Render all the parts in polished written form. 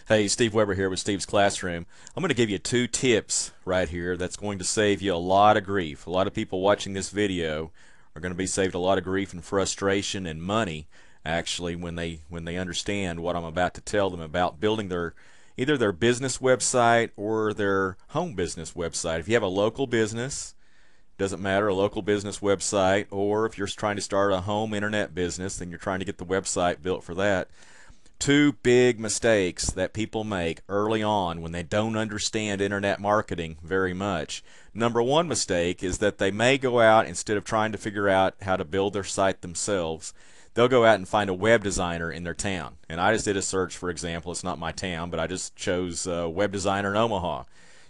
Hey, Steve Weber here with Steve's Classroom. I'm going to give you 2 tips right here that's going to save you a lot of grief. A lot of people watching this video are going to be saved a lot of grief and frustration and money actually when they understand what I'm about to tell them about building either their business website or their home business website. If you have a local business, doesn't matter, a local business website, or if you're trying to start a home internet business and you're trying to get the website built for that. 2 big mistakes that people make early on when they don't understand internet marketing very much. Number 1 mistake is that they may go out, instead of trying to figure out how to build their site themselves, they'll go out and find a web designer in their town. And I just did a search, for example. It's not my town, but I just chose web designer in Omaha.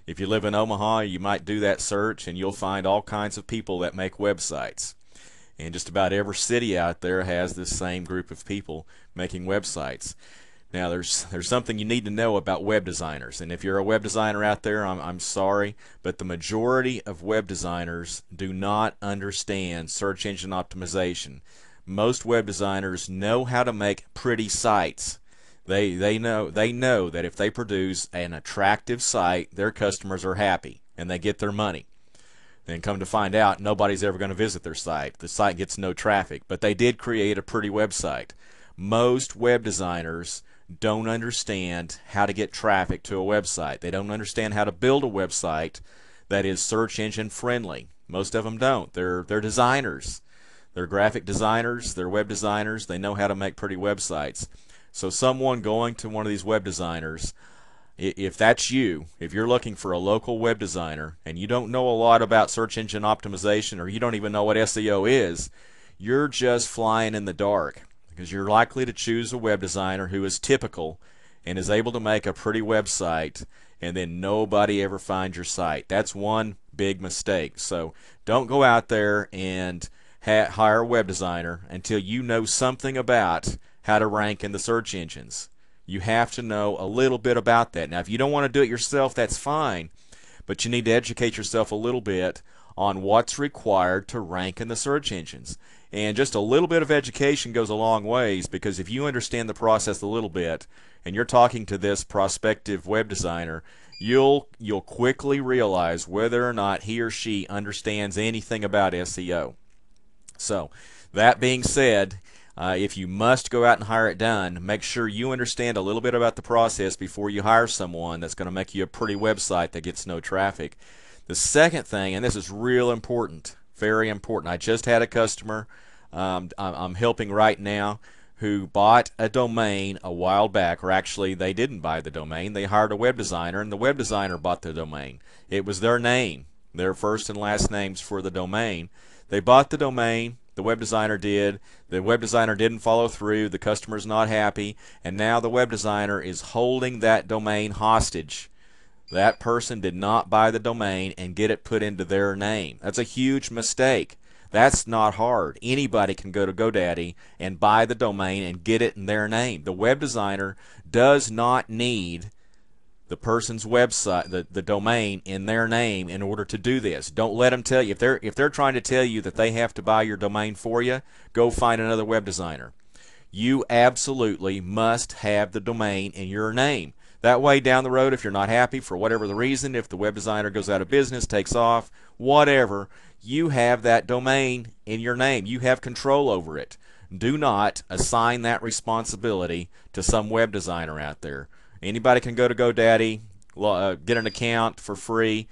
If you live in Omaha, you might do that search and you'll find all kinds of people that make websites. And just about every city out there has this same group of people making websites. Now there's something you need to know about web designers, and if you're a web designer out there, I'm sorry, but the majority of web designers do not understand search engine optimization. Most web designers know how to make pretty sites. They know that if they produce an attractive site, their customers are happy and they get their money. Then come to find out, nobody's ever going to visit their site. The site gets no traffic, but they did create a pretty website. Most web designers don't understand how to get traffic to a website. They don't understand how to build a website that is search engine friendly. Most of them don't. They're designers. They're graphic designers. They're web designers. They know how to make pretty websites. So someone going to one of these web designers, if that's you, if you're looking for a local web designer and you don't know a lot about search engine optimization, or you don't even know what SEO is, you're just flying in the dark, because you're likely to choose a web designer who is typical and is able to make a pretty website, and then nobody ever finds your site. That's one big mistake. So don't go out there and hire a web designer until you know something about how to rank in the search engines. You have to know a little bit about that. Now, if you don't want to do it yourself, that's fine, but you need to educate yourself a little bit on what's required to rank in the search engines. And just a little bit of education goes a long ways, because if you understand the process a little bit and you're talking to this prospective web designer, you'll quickly realize whether or not he or she understands anything about SEO. So, that being said, if you must go out and hire it done, make sure you understand a little bit about the process before you hire someone that's going to make you a pretty website that gets no traffic. The second thing, and this is real important, very important. I just had a customer I'm helping right now who bought a domain a while back, or actually they didn't buy the domain. They hired a web designer, and the web designer bought the domain. It was their name, their first and last names for the domain. They bought the domain. The web designer did. The web designer didn't follow through. The customer's not happy, and now the web designer is holding that domain hostage. That person did not buy the domain and get it put into their name. That's a huge mistake. That's not hard. Anybody can go to GoDaddy and buy the domain and get it in their name. The web designer does not need the person's website, the domain, in their name in order to do this. Don't let them tell you. If they're trying to tell you that they have to buy your domain for you, go find another web designer. You absolutely must have the domain in your name. That way, down the road, if you're not happy for whatever the reason, if the web designer goes out of business, takes off, whatever, you have that domain in your name. You have control over it. Do not assign that responsibility to some web designer out there. Anybody can go to GoDaddy, get an account for free,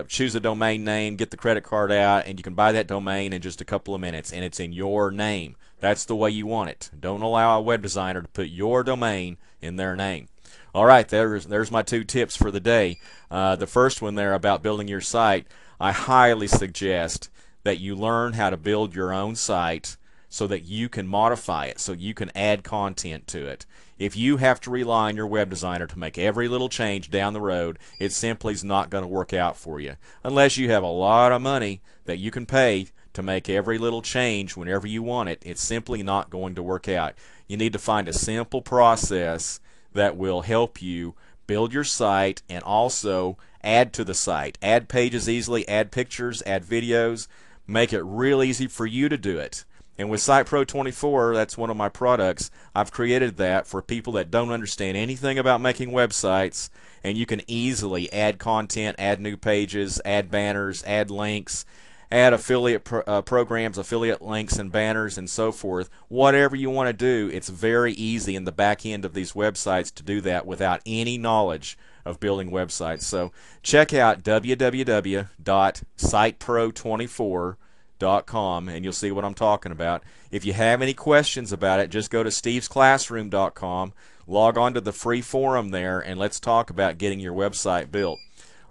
choose a domain name, get the credit card out, and you can buy that domain in just a couple of minutes, and it's in your name. That's the way you want it. Don't allow a web designer to put your domain in their name. All right, there's my 2 tips for the day. The first one there about building your site, I highly suggest that you learn how to build your own site so that you can modify it, so you can add content to it. If you have to rely on your web designer to make every little change down the road, it simply is not going to work out for you. Unless you have a lot of money that you can pay to make every little change whenever you want it, it's simply not going to work out. You need to find a simple process that will help you build your site and also add to the site. Add pages easily, add pictures, add videos. Make it real easy for you to do it. And with Site Pro 24, that's one of my products. I've created that for people that don't understand anything about making websites, and you can easily add content, add new pages, add banners, add links, add affiliate programs, affiliate links and banners and so forth. Whatever you want to do, it's very easy in the back end of these websites to do that without any knowledge of building websites. So check out www.sitepro24.com and you'll see what I'm talking about. If you have any questions about it, just go to stevesclassroom.com, log on to the free forum there, and let's talk about getting your website built.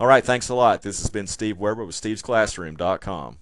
All right, thanks a lot. This has been Steve Weber with stevesclassroom.com.